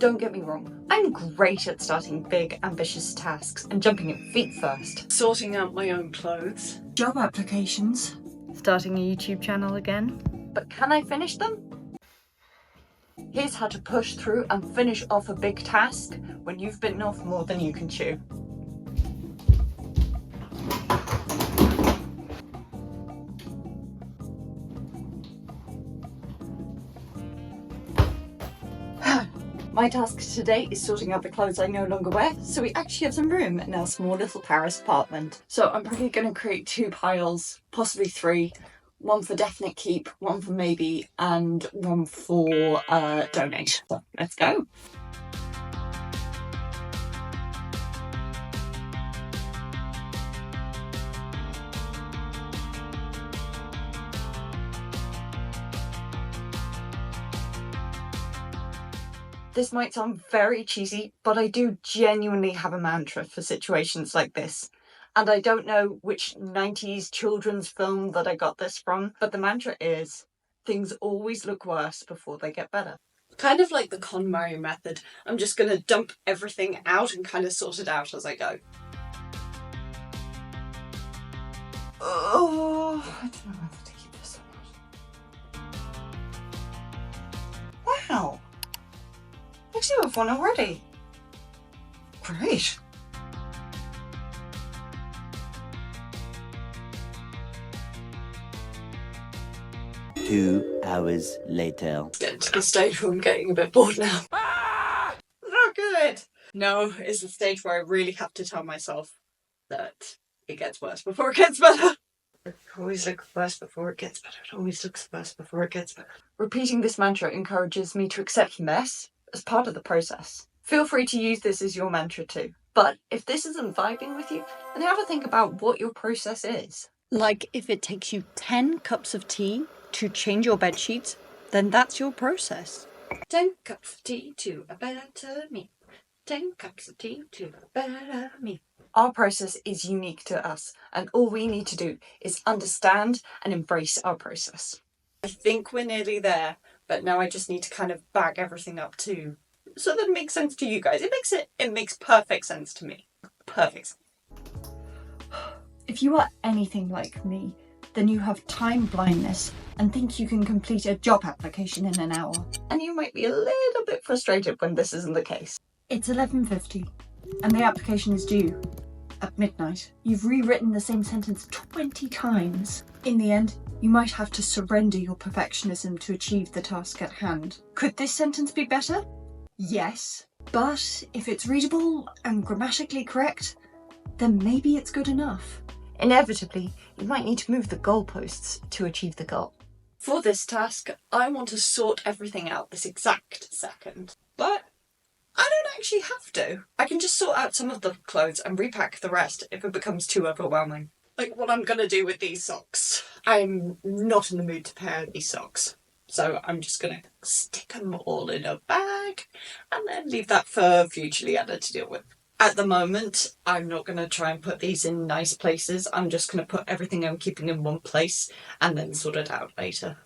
Don't get me wrong, I'm great at starting big, ambitious tasks and jumping at feet first. Sorting out my own clothes. Job applications. Starting a YouTube channel again. But can I finish them? Here's how to push through and finish off a big task when you've bitten off more than you can chew. My task today is sorting out the clothes I no longer wear, so we actually have some room in our small little Paris apartment. So I'm probably going to create 2 piles, possibly 3. One for definite keep, one for maybe, and one for donate. So let's go. This might sound very cheesy, but I do genuinely have a mantra for situations like this. And I don't know which 90s children's film that I got this from, but the mantra is, things always look worse before they get better. Kind of like the KonMari method. I'm just going to dump everything out and kind of sort it out as I go. Oh, I don't know whether to keep this or not. Wow! I do have one already. Great. Two hours later. It's getting to the stage where I'm getting a bit bored now. Not good. No, it's the stage where I really have to tell myself that it gets worse before it gets better. It always looks worse before it gets better. It always looks worse before it gets better. Repeating this mantra encourages me to accept mess as part of the process. Feel free to use this as your mantra too. But if this isn't vibing with you, then have a think about what your process is. Like if it takes you 10 cups of tea to change your bed sheets, then that's your process. 10 cups of tea to a better me. 10 cups of tea to a better me. Our process is unique to us, and all we need to do is understand and embrace our process. I think we're nearly there, but now I just need to kind of bag everything up too, so that it makes sense to you guys. It makes perfect sense to me. Perfect. If you are anything like me, then you have time blindness and think you can complete a job application in an hour. And you might be a little bit frustrated when this isn't the case. It's 11:50 and the application is due at midnight. You've rewritten the same sentence 20 times. In the end, you might have to surrender your perfectionism to achieve the task at hand. Could this sentence be better? Yes. But if it's readable and grammatically correct, then maybe it's good enough. Inevitably, you might need to move the goalposts to achieve the goal. For this task, I want to sort everything out this exact second. But I don't actually have to. I can just sort out some of the clothes and repack the rest if it becomes too overwhelming. Like what I'm going to do with these socks. I'm not in the mood to pair these socks. So I'm just going to stick them all in a bag and then leave that for future Leanna to deal with. At the moment, I'm not going to try and put these in nice places. I'm just going to put everything I'm keeping in one place and then sort it out later.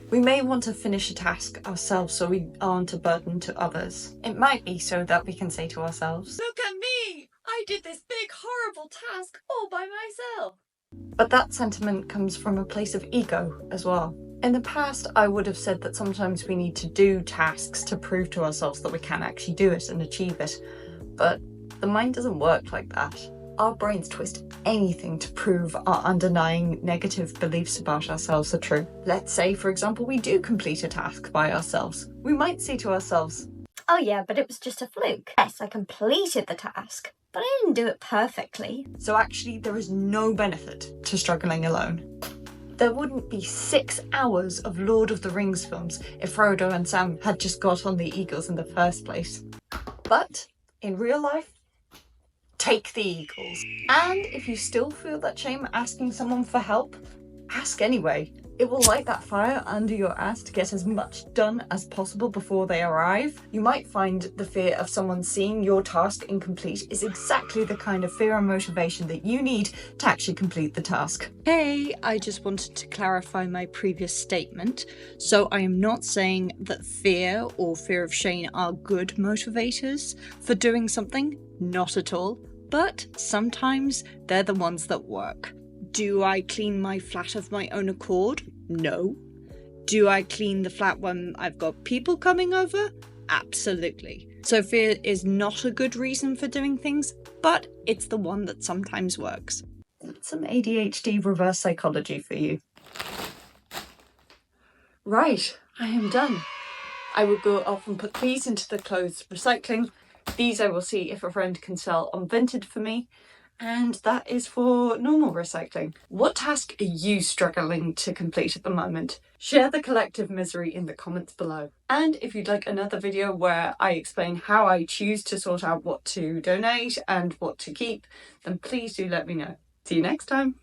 We may want to finish a task ourselves so we aren't a burden to others. It might be so that we can say to ourselves, Look at me! I did this big horrible task all by myself. but that sentiment comes from a place of ego as well. In the past, I would have said that sometimes we need to do tasks to prove to ourselves that we can actually do it and achieve it. But the mind doesn't work like that. Our brains twist anything to prove our underlying negative beliefs about ourselves are true. Let's say, for example, we do complete a task by ourselves. We might say to ourselves, Oh yeah, but it was just a fluke. Yes, I completed the task, but I didn't do it perfectly. so actually there is no benefit to struggling alone. There wouldn't be 6 hours of Lord of the Rings films if Frodo and Sam had just got on the Eagles in the first place. But in real life, take the Eagles. And if you still feel that shame asking someone for help, ask anyway. It will light that fire under your ass to get as much done as possible before they arrive. You might find the fear of someone seeing your task incomplete is exactly the kind of fear and motivation that you need to actually complete the task. Hey, I just wanted to clarify my previous statement. So I am not saying that fear or fear of shame are good motivators for doing something, not at all, but sometimes they're the ones that work. Do I clean my flat of my own accord? No. Do I clean the flat when I've got people coming over? Absolutely. So fear is not a good reason for doing things, but it's the one that sometimes works. Some ADHD reverse psychology for you. Right, I am done. I will go off and put these into the clothes recycling. These I will see if a friend can sell on Vinted for me. And that is for normal recycling. What task are you struggling to complete at the moment? Share the collective misery in the comments below. And if you'd like another video where I explain how I choose to sort out what to donate and what to keep, then please do let me know. See you next time.